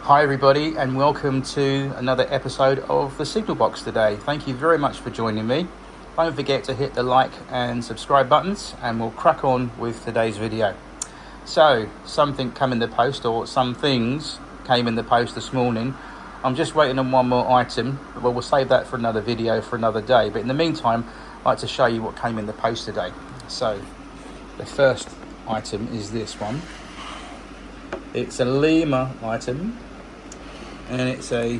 Hi everybody, and welcome to another episode of the Signal Box today. Thank you very much for joining me. Don't forget to hit the like and subscribe buttons, and we'll crack on with today's video. So, something came in the post, or some things came in the post this morning. I'm just waiting on one more item, but we'll save that for another video for another day. But in the meantime, I'd like to show you what came in the post today. So, the first item is this one. It's a Lima item, and it's a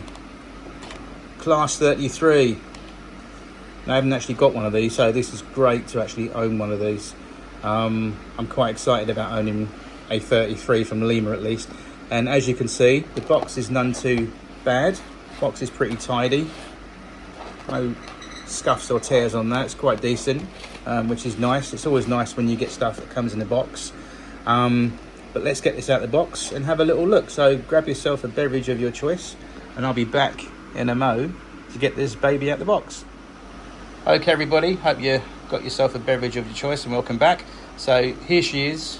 Class 33. I haven't actually got one of these, so this is great to actually own one of these. I'm quite excited about owning a 33 from Lima at least. And as you can see, the box is none too bad. The box is pretty tidy. No scuffs or tears on that. It's quite decent, which is nice. It's always nice when you get stuff that comes in a box. But let's get this out of the box and have a little look. So grab yourself a beverage of your choice, and I'll be back in a mo to get this baby out the box. Okay everybody, hope you got yourself a beverage of your choice, and welcome back. So here she is.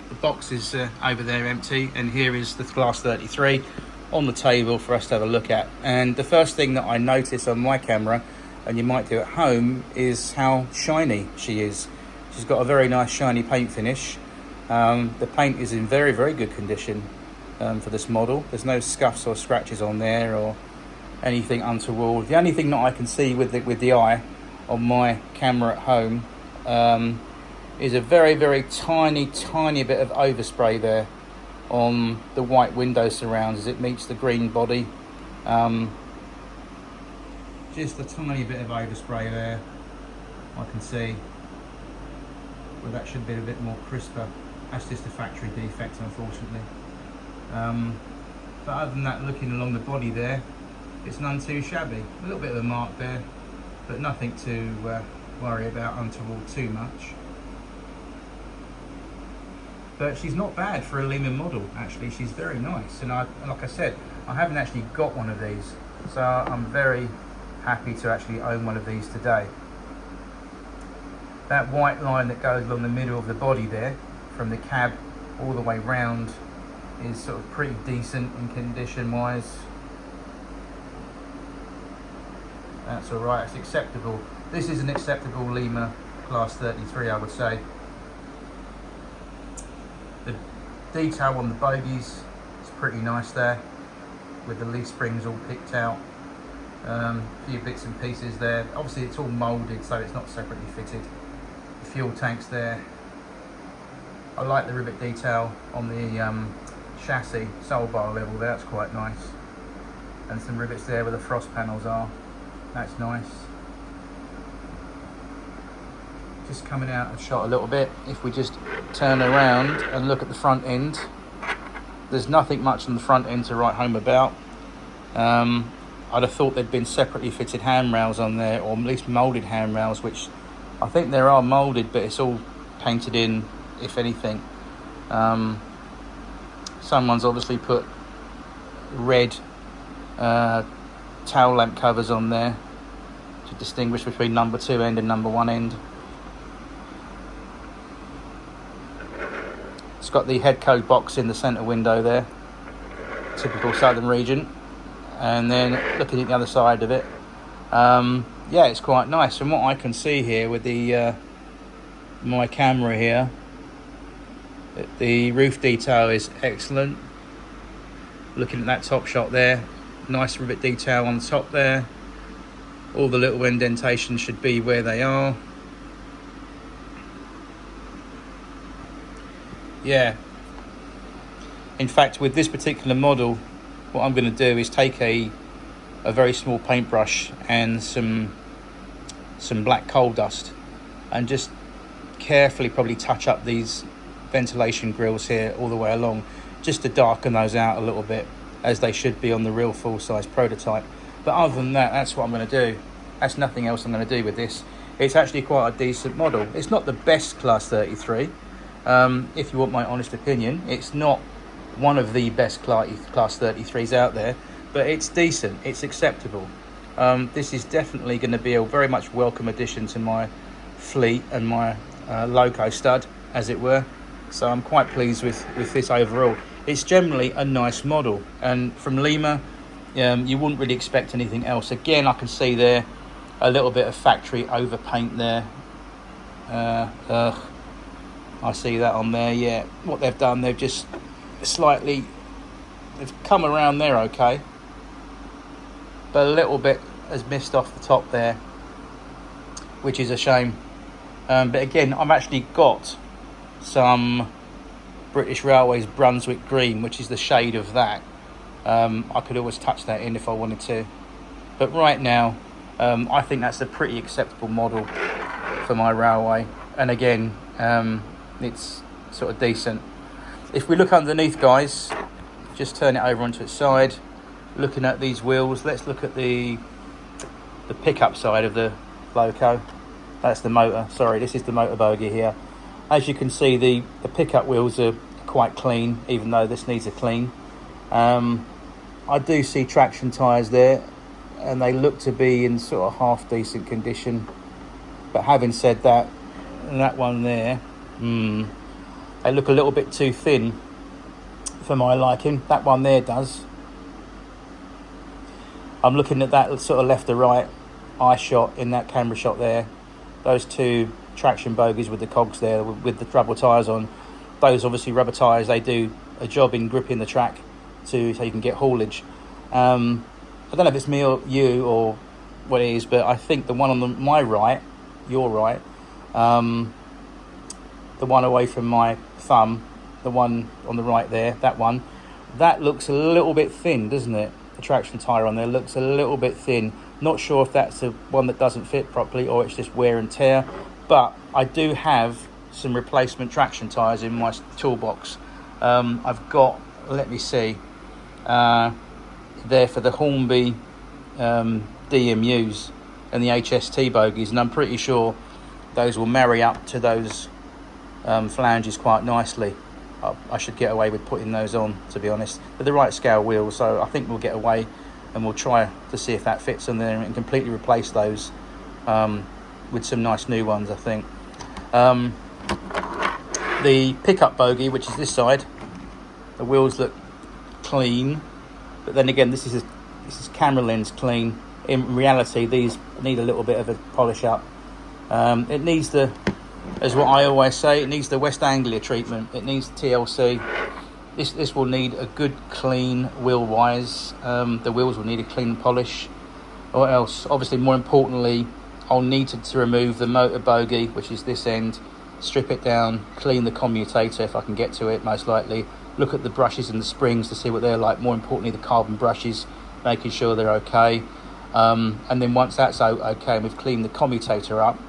The box is over there empty, and here is the Class 33 on the table for us to have a look at. And the first thing that I notice on my camera, and you might do at home, is how shiny she is. She's got a very nice shiny paint finish. The paint is in very, very good condition for this model. There's no scuffs or scratches on there or anything untoward. The only thing that I can see with the eye on my camera at home is a very, very tiny bit of overspray there on the white window surrounds as it meets the green body. Just a tiny bit of overspray there, I can see. Well, that should be a bit more crisper. That's just a factory defect, unfortunately. But other than that, looking along the body there, it's none too shabby. A little bit of a mark there, but nothing to worry about untoward too much. But she's not bad for a Lima model, actually. She's very nice. And like I said, I haven't actually got one of these, so I'm very happy to actually own one of these today. That white line that goes along the middle of the body there, from the cab all the way round, is sort of pretty decent in condition wise. That's alright, it's acceptable. This is an acceptable Lima Class 33, I would say. The detail on the bogies is pretty nice there, with the leaf springs all picked out. A few bits and pieces there. Obviously it's all moulded, so it's not separately fitted. The fuel tanks there. I like the rivet detail on the chassis sole bar level there, that's quite nice. And some rivets there where the frost panels are, that's nice. Just coming out of shot a little bit, if we just turn around and look at the front end, there's nothing much on the front end to write home about. I'd have thought there'd been separately fitted handrails on there, or at least moulded handrails, which I think there are moulded, but it's all painted in, if anything. Someone's obviously put red towel lamp covers on there to distinguish between number 2 end and number 1 end. It's got the head code box in the centre window there, typical southern region. And then looking at the other side of it, yeah, it's quite nice. From what I can see here with the my camera here, the roof detail is excellent. Looking at that top shot there, nice rivet detail on the top there. All the little indentations should be where they are. Yeah. In fact, with this particular model, what I'm going to do is take a very small paintbrush and some black coal dust, and just carefully probably touch up these ventilation grills here all the way along, just to darken those out a little bit, as they should be on the real full-size prototype. But other than that, that's what I'm going to do. That's nothing else I'm going to do with this. It's actually quite a decent model. It's not the best Class 33, if you want my honest opinion. It's not one of the best Class 33s out there, but it's decent, it's acceptable. This is definitely going to be a very much welcome addition to my fleet and my loco stud, as it were. So I'm quite pleased with this overall. it's generally a nice model. And from Lima, you wouldn't really expect anything else. Again, I can see there a little bit of factory overpaint there. I see that on there. Yeah, what they've done, they've just slightly, they've come around there okay, but a little bit has missed off the top there, which is a shame. But again, I've actually got some British Railways Brunswick green, which is the shade of that. I could always touch that in if I wanted to, but right now I think that's a pretty acceptable model for my railway. And again, it's sort of decent. If we look underneath, guys, just turn it over onto its side, looking at these wheels, let's look at the pickup side of the loco. That's the motor, sorry, this is the motor bogie here. As you can see, the pickup wheels are quite clean, even though this needs a clean. I do see traction tyres there, and they look to be in sort of half decent condition. But having said that, that one there, they look a little bit too thin for my liking. That one there does. I'm looking at that sort of left to right eye shot in that camera shot there. Those two traction bogies with the cogs there, with the rubber tyres on. Those obviously rubber tyres, they do a job in gripping the track so you can get haulage. I don't know if it's me or you or what it is, but I think the one on my right, your right, the one away from my thumb, the one on the right there, that looks a little bit thin, doesn't it? The traction tyre on there looks a little bit thin. Not sure if that's the one that doesn't fit properly or it's just wear and tear, but I do have some replacement traction tyres in my toolbox. I've got, let me see, there for the Hornby DMUs and the HST bogies, and I'm pretty sure those will marry up to those flanges quite nicely. I should get away with putting those on, to be honest. They're the right scale wheels, so I think we'll get away and we'll try to see if that fits on there and completely replace those with some nice new ones, I think. The pickup bogie, which is this side, the wheels look clean, but then again, this is camera lens clean. In reality, these need a little bit of a polish up. It needs the, as what I always say, it needs the West Anglia treatment. It needs TLC. This will need a good clean wheel wise. The wheels will need a clean polish. What else? Obviously, more importantly, I'll need to remove the motor bogie, which is this end, strip it down, clean the commutator if I can get to it, most likely. Look at the brushes and the springs to see what they're like. More importantly, the carbon brushes, making sure they're okay. And then once that's okay, and we've cleaned the commutator up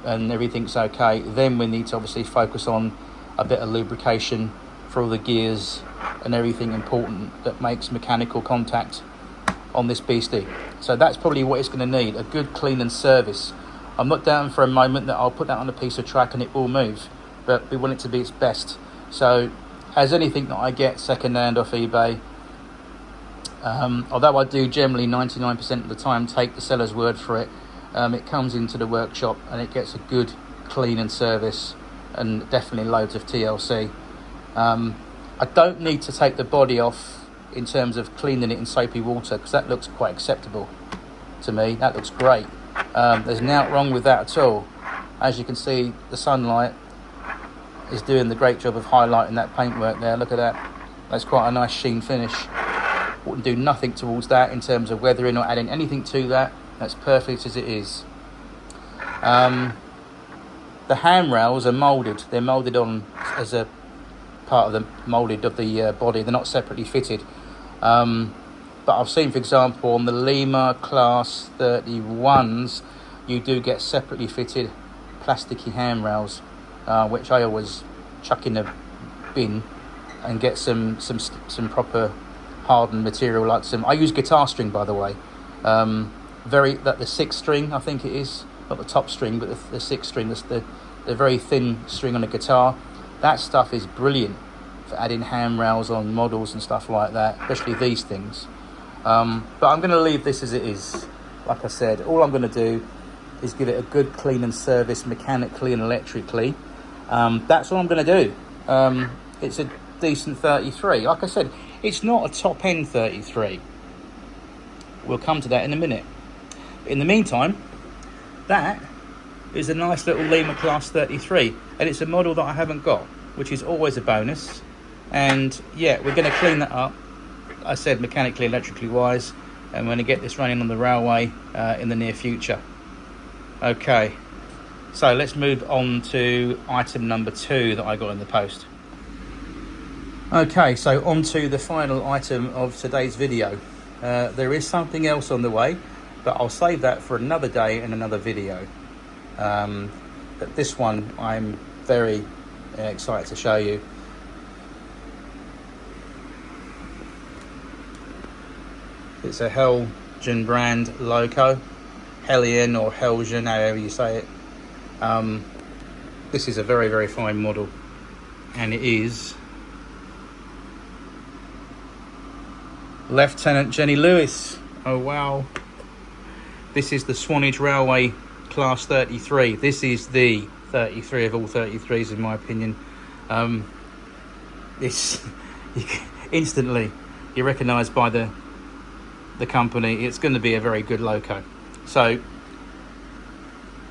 and everything's okay, then we need to obviously focus on a bit of lubrication for all the gears and everything important that makes mechanical contact on this beastie. So that's probably what it's going to need, a good clean and service. I'm not doubting for a moment that I'll put that on a piece of track and it will move, but we want it to be its best. So as anything that I get second-hand off eBay, although I do generally 99% of the time take the seller's word for it, it comes into the workshop and it gets a good clean and service, and definitely loads of TLC. I don't need to take the body off in terms of cleaning it in soapy water, because that looks quite acceptable to me. That looks great. There's nothing wrong with that at all. As you can see, the sunlight is doing the great job of highlighting that paintwork there. Look at that. That's quite a nice sheen finish. Wouldn't do nothing towards that in terms of weathering or adding anything to that. That's perfect as it is. The handrails are moulded. They're moulded on as a part of the moulded of the body. They're not separately fitted. But I've seen, for example, on the Lima Class 31s, you do get separately fitted plasticky handrails, which I always chuck in the bin and get some proper hardened material, like some. I use guitar string, by the way. The 6 string, I think it is, not the top string, but the 6 string. The very thin string on a guitar. That stuff is brilliant for adding handrails on models and stuff like that, especially these things. But I'm going to leave this as it is. Like I said, all I'm going to do is give it a good clean and service mechanically and electrically. That's all I'm going to do. It's a decent 33. Like I said, it's not a top end 33. We'll come to that in a minute. In the meantime, that is a nice little Lima Class 33, and it's a model that I haven't got, which is always a bonus. And yeah, we're going to clean that up, I said, mechanically, electrically wise, and we're going to get this running on the railway in the near future. Okay, so let's move on to item number 2 that I got in the post. Okay, so on to the final item of today's video. There is something else on the way, but I'll save that for another day in another video. But this one I'm very excited to show you. It's a Helgen brand loco, Hellion or Helgen, however you say it. This is a very, very fine model, and it is Lieutenant Jenny Lewis. Oh wow. This is the Swanage Railway Class 33. This is the 33 of all 33s in my opinion. It's instantly you're recognised by the company. It's going to be a very good loco. So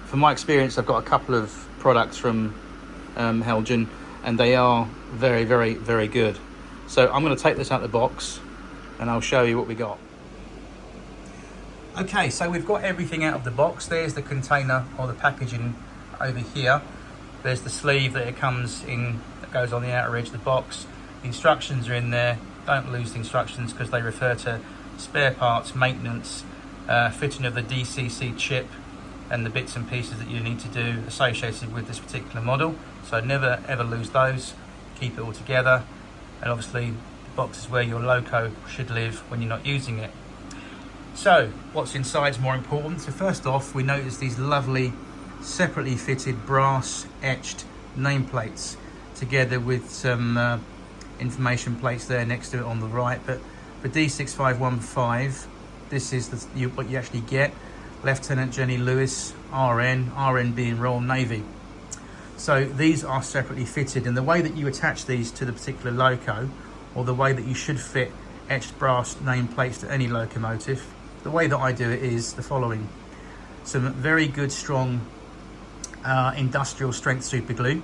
from my experience, I've got a couple of products from Helgen, and they are very, very, very good. So I'm going to take this out of the box and I'll show you what we got. Okay, so we've got everything out of the box. There's the container or the packaging over here. There's the sleeve that it comes in, that goes on the outer edge of the box. The instructions are in there. Don't lose the instructions because they refer to spare parts, maintenance, fitting of the DCC chip, and the bits and pieces that you need to do associated with this particular model. So never ever lose those. Keep it all together. And obviously the box is where your loco should live when you're not using it. So what's inside is more important. So first off, we notice these lovely separately fitted brass etched nameplates together with some information plates there next to it on the right. But for D6515, this is what you actually get. Lieutenant Jenny Lewis, RN, RN being Royal Navy. So these are separately fitted, and the way that you attach these to the particular loco, or the way that you should fit etched brass nameplates to any locomotive, the way that I do it is the following. Some very good strong industrial strength super glue,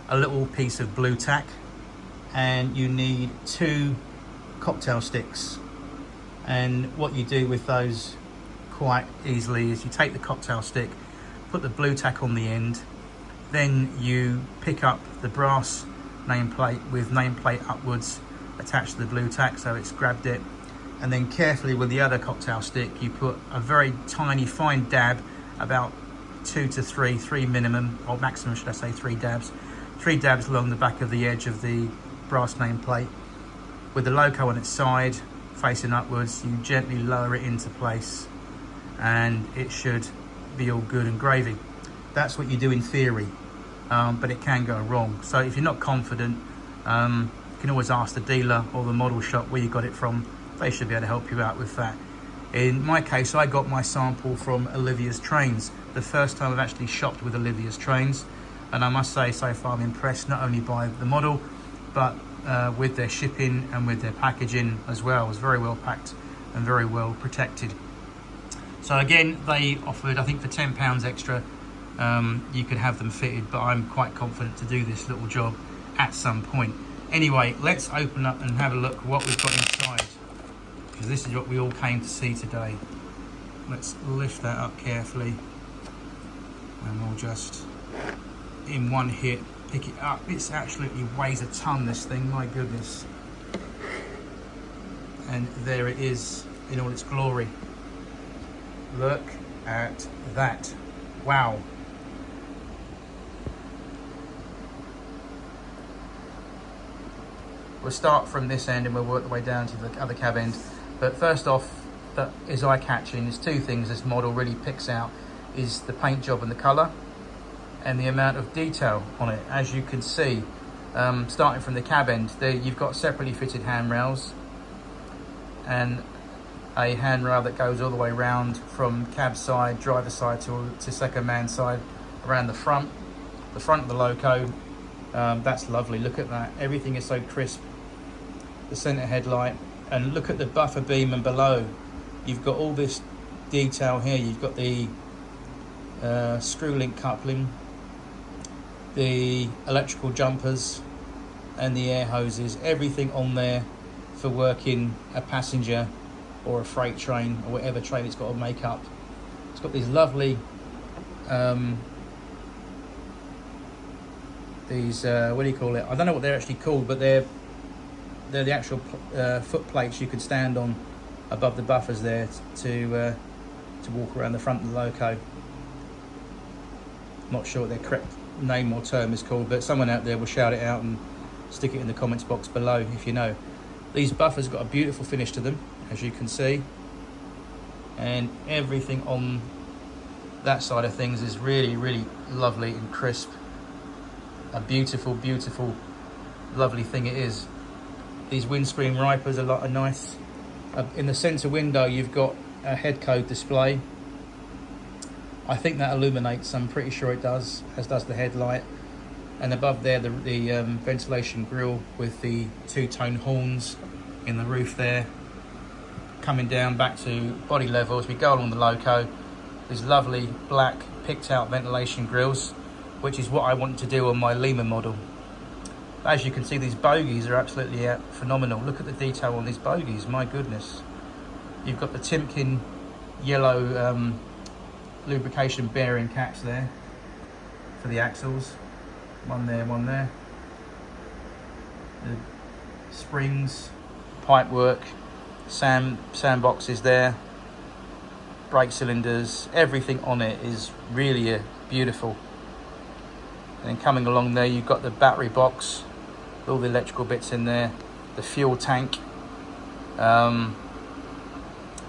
a little piece of blue tack, and you need 2 cocktail sticks. And what you do with those quite easily is you take the cocktail stick, put the blue tack on the end, then you pick up the brass nameplate with nameplate upwards attached to the blue tack, so it's grabbed it, and then carefully with the other cocktail stick you put a very tiny fine dab, about 2 to 3 minimum, or maximum should I say, 3 dabs along the back of the edge of the brass nameplate. With the loco on its side facing upwards, you gently lower it into place and it should be all good and gravy. That's what you do in theory, but it can go wrong. So if you're not confident, you can always ask the dealer or the model shop where you got it from. They should be able to help you out with that. In my case, I got my sample from Olivia's Trains, the first time I've actually shopped with Olivia's Trains, and I must say so far I'm impressed not only by the model but with their shipping and with their packaging as well. It was very well packed and very well protected. So again, they offered, I think for £10 extra, you could have them fitted, but I'm quite confident to do this little job at some point. Anyway, let's open up and have a look what we've got inside, because this is what we all came to see today. Let's lift that up carefully and we'll just, in one hit, pick it up. It absolutely weighs a ton, this thing, my goodness. And there it is in all its glory. Look at that. Wow. We'll start from this end and we'll work the way down to the other cab end. But first off, that is eye-catching. There's 2 things this model really picks out, is the paint job and the colour, and the amount of detail on it. As you can see, starting from the cab end, there you've got separately fitted handrails, and a handrail that goes all the way round from cab side, driver side to second man side around the front of the loco. That's lovely. Look at that. Everything is so crisp. The centre headlight, and look at the buffer beam, and below you've got all this detail here. You've got the screw link coupling, the electrical jumpers and the air hoses, everything on there for working a passenger or a freight train or whatever train it's got to make up. It's got these lovely these what do you call it? I don't know what they're actually called, but they're the actual foot plates you can stand on above the buffers there to walk around the front of the loco. Not sure what their correct name or term is called, but someone out there will shout it out and stick it in the comments box below if you know. These buffers got a beautiful finish to them, as you can see, and everything on that side of things is really, really lovely and crisp. A beautiful, beautiful, lovely thing it is. These windscreen wipers are nice. In the centre window you've got a head code display. I think that illuminates, I'm pretty sure it does, as does the headlight. And above there the ventilation grille with the two-tone horns in the roof there. Coming down back to body level as we go along the loco, these lovely black picked out ventilation grills, which is what I want to do on my Lima model. As you can see, these bogies are absolutely phenomenal. Look at the detail on these bogies, my goodness. You've got the Timken yellow lubrication bearing caps there for the axles. One there, one there. The springs, pipe work, sandboxes there, brake cylinders, everything on it is really beautiful. And then coming along there you've got the battery box, all the electrical bits in there, the fuel tank.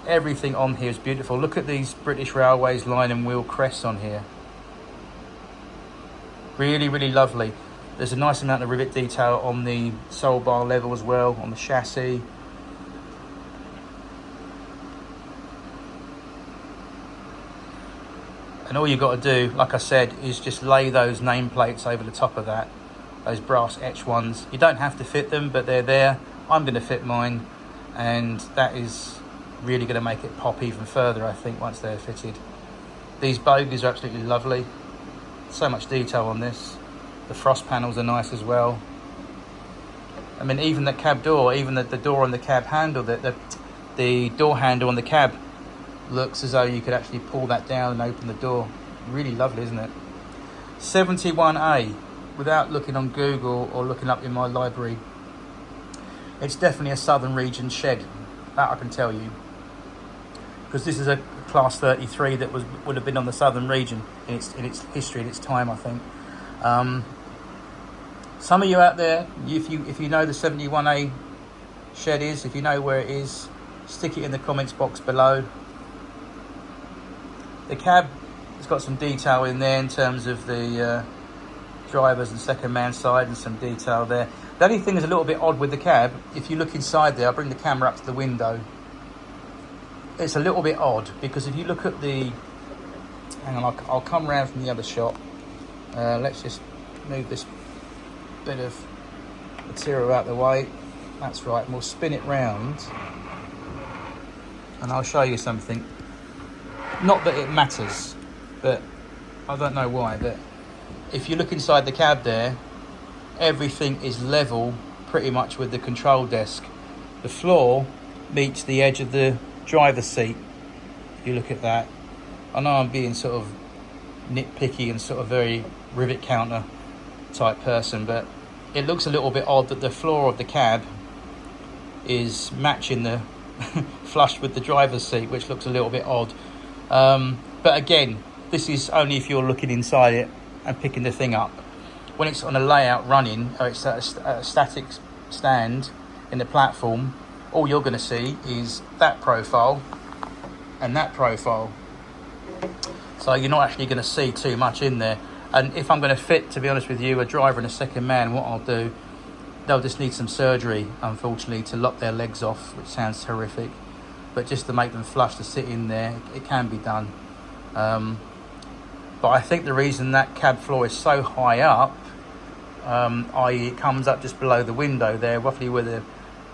Everything on here is beautiful. Look at these British Railways line and wheel crests on here. Really, really lovely. There's a nice amount of rivet detail on the sole bar level as well, on the chassis. And all you've got to do, like I said, is just lay those nameplates over the top of that, those brass etch ones. You don't have to fit them, but they're there. I'm going to fit mine, and that is really going to make it pop even further, I think, once they're fitted. These bogies are absolutely lovely. So much detail on this. The frost panels are nice as well. I mean, even the cab door, even the door on the cab handle, the door handle on the cab looks as though you could actually pull that down and open the door. Really lovely, isn't it? 71A, without looking on Google or looking up in my library, it's definitely a southern region shed, that I can tell you, because this is a class 33 that would have been on the southern region in its history, in its time, I think. Some of you out there, if you know the 71A shed is, if you know where it is, stick it in the comments box below. The cab has got some detail in there in terms of the drivers and second man side, and some detail there. The only thing that's a little bit odd with the cab, if you look inside there, I'll bring the camera up to the window. It's a little bit odd because if you look at the, hang on, I'll come around from the other shot. Let's just move this bit of material out of the way. That's right, and we'll spin it round and I'll show you something. Not that it matters, but I don't know why, but if you look inside the cab there, everything is level pretty much with the control desk. The floor meets the edge of the driver's seat. If you look at that, I know I'm being sort of nitpicky and sort of very rivet counter type person, but it looks a little bit odd that the floor of the cab is matching the flush with the driver's seat, which looks a little bit odd. But again, this is only if you're looking inside it and picking the thing up. When it's on a layout running, or it's at a static stand in the platform, all you're going to see is that profile and that profile. So you're not actually going to see too much in there. And if I'm going to fit, to be honest with you, a driver and a second man, what I'll do, they'll just need some surgery, unfortunately, to lock their legs off, which sounds horrific. But just to make them flush to sit in there, it can be done. But I think the reason that cab floor is so high up i.e. it comes up just below the window there, roughly where the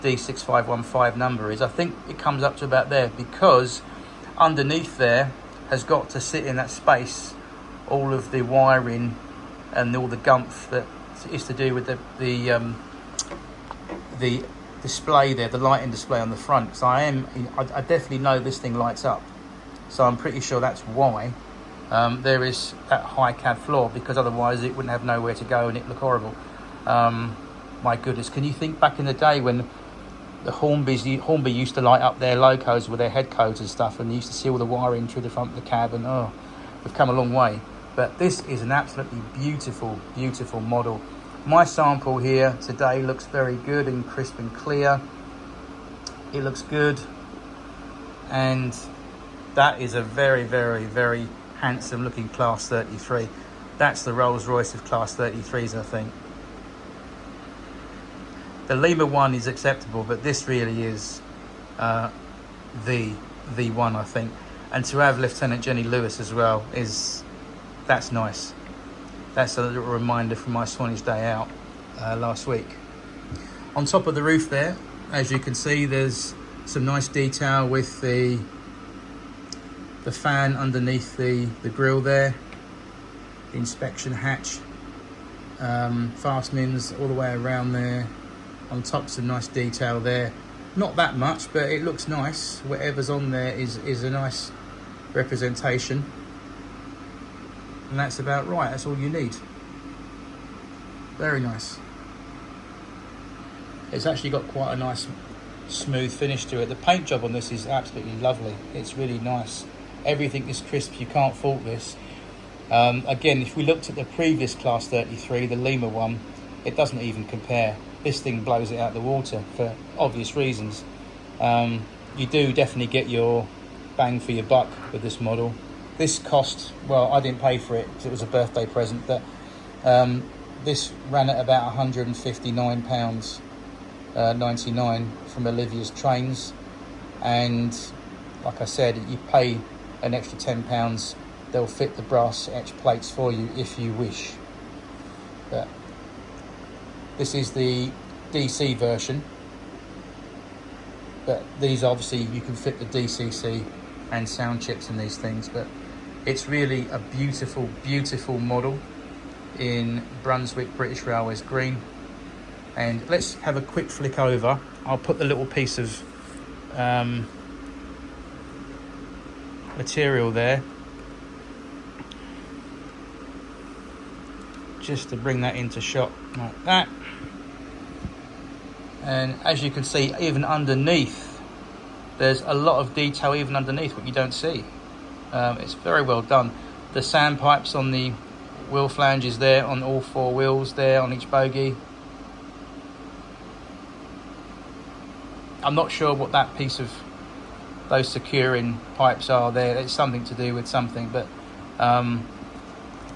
D6515 number is. I think it comes up to about there, because underneath there has got to sit in that space all of the wiring and all the gumph that is to do with the display there, the lighting display on the front. So I definitely know this thing lights up, so I'm pretty sure that's why there is that high cab floor, because otherwise it wouldn't have nowhere to go and it'd look horrible. My goodness, can you think back in the day when the Hornby used to light up their locos with their head codes and stuff, and you used to see all the wiring through the front of the cab, and oh, we've come a long way. But this is an absolutely beautiful, beautiful model. My sample here today looks very good and crisp and clear. It looks good, and that is a very, very, very handsome looking Class 33. That's the Rolls Royce of Class 33s, I think. The Lima one is acceptable, but this really is the one, I think. And to have Lieutenant Jenny Lewis as well that's nice. That's a little reminder from my Swanage day out last week. On top of the roof there, as you can see, there's some nice detail with the fan underneath the grille there, the inspection hatch, fastenings all the way around there. On top, some nice detail there. Not that much, but it looks nice. Whatever's on there is a nice representation. And that's about right. That's all you need. Very nice. It's actually got quite a nice smooth finish to it. The paint job on this is absolutely lovely. It's really nice. Everything is crisp. You can't fault this. Again, if we looked at the previous Class 33, the Lima one, it doesn't even compare. This thing blows it out the water for obvious reasons. You do definitely get your bang for your buck with this model. This cost, well, I didn't pay for it because it was a birthday present, but this ran at about £159.99 from Olivia's Trains. And like I said, you pay an extra £10, they'll fit the brass etched plates for you if you wish. But this is the DC version, but these obviously you can fit the DCC and sound chips in these things. But it's really a beautiful, beautiful model in Brunswick British Railways green. And let's have a quick flick over. I'll put the little piece of material there just to bring that into shot like that. And as you can see, even underneath, there's a lot of detail even underneath what you don't see. It's very well done. The sandpipes on the wheel flanges there, on all four wheels there, on each bogie. I'm not sure what that piece of those securing pipes are there. It's something to do with something, but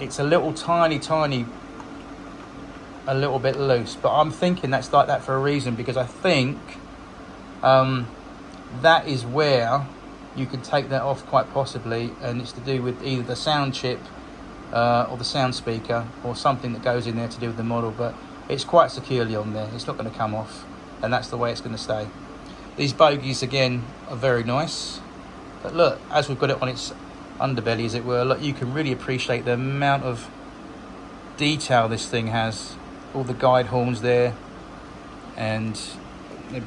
it's a little tiny a little bit loose, but I'm thinking that's like that for a reason, because I think that is where you can take that off quite possibly, and it's to do with either the sound chip or the sound speaker or something that goes in there to do with the model. But it's quite securely on there, it's not going to come off, and that's the way it's going to stay. These bogies again are very nice, but look, as we've got it on its underbelly, as it were, look, you can really appreciate the amount of detail this thing has. All the guide horns there, and the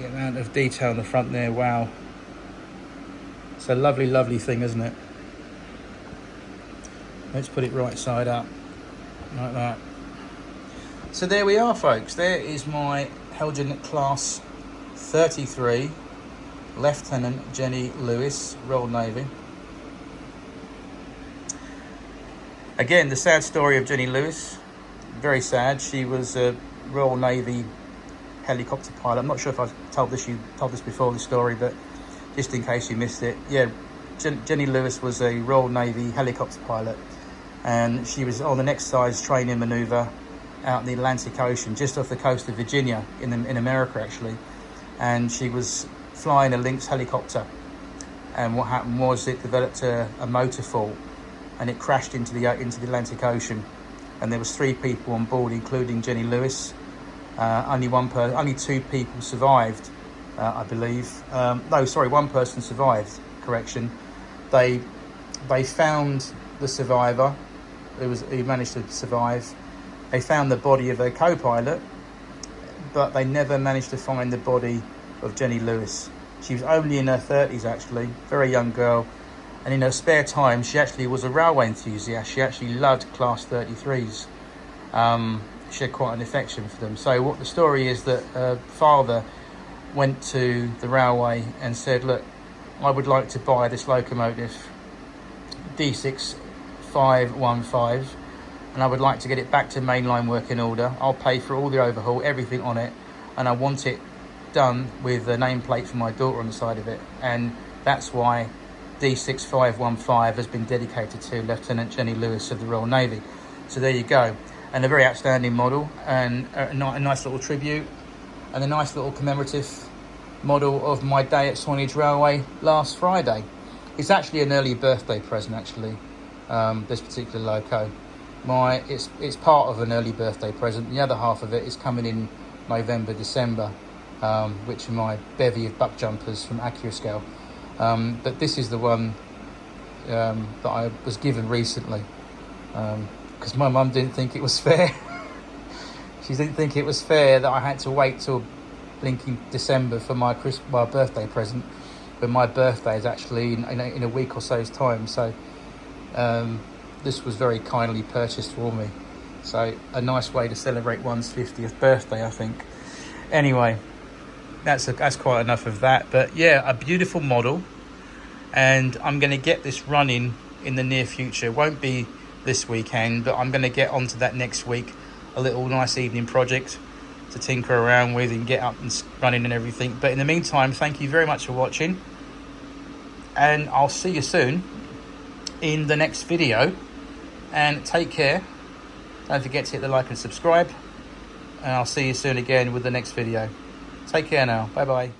amount of detail in the front there. Wow, it's a lovely, lovely thing, isn't it? Let's put it right side up like that. So there we are, folks. There is my Helgen Class 33 Lieutenant Jenny Lewis, Royal Navy. Again, the sad story of Jenny Lewis. Very sad. She was a Royal Navy helicopter pilot. I'm not sure if I've told this before, the story, but just in case you missed it, yeah, Jenny Lewis was a Royal Navy helicopter pilot, and she was on an exercise training manoeuvre out in the Atlantic Ocean, just off the coast of Virginia, in America actually. And she was flying a Lynx helicopter, and what happened was it developed a motor fault, and it crashed into the Atlantic Ocean. and there was 3 people on board, including Jenny Lewis. Only 2 people survived, I believe. No, sorry, 1 person survived. Correction. They found the survivor. He managed to survive. They found the body of their co-pilot, but they never managed to find the body of Jenny Lewis. She was only in her 30s, actually, very young girl. And in her spare time, she actually was a railway enthusiast. She actually loved Class 33s. She had quite an affection for them. So what the story is that her father went to the railway and said, look, I would like to buy this locomotive, D6515, and I would like to get it back to mainline working order. I'll pay for all the overhaul, everything on it, and I want it done with a nameplate for my daughter on the side of it. And that's why D6515 has been dedicated to Lieutenant Jenny Lewis of the Royal Navy. So there you go. And a very outstanding model, and a nice little tribute, and a nice little commemorative model of my day at Swanage Railway last Friday. It's actually an early birthday present, actually, this particular loco. It's part of an early birthday present. The other half of it is coming in November, December, which are my bevy of buck jumpers from Accurascale. But this is the one that I was given recently, because my mum didn't think it was fair. She didn't think it was fair that I had to wait till blinking December for my birthday present, but my birthday is actually in a week or so's time. So this was very kindly purchased for me. So a nice way to celebrate one's 50th birthday, I think. Anyway, that's quite enough of that. But yeah, a beautiful model, and I'm going to get this running in the near future. It won't be this weekend, but I'm going to get onto that next week. A little nice evening project to tinker around with and get up and running and everything. But in the meantime, thank you very much for watching, and I'll see you soon in the next video. And take care. Don't forget to hit the like and subscribe, and I'll see you soon again with the next video. Take care now. Bye bye.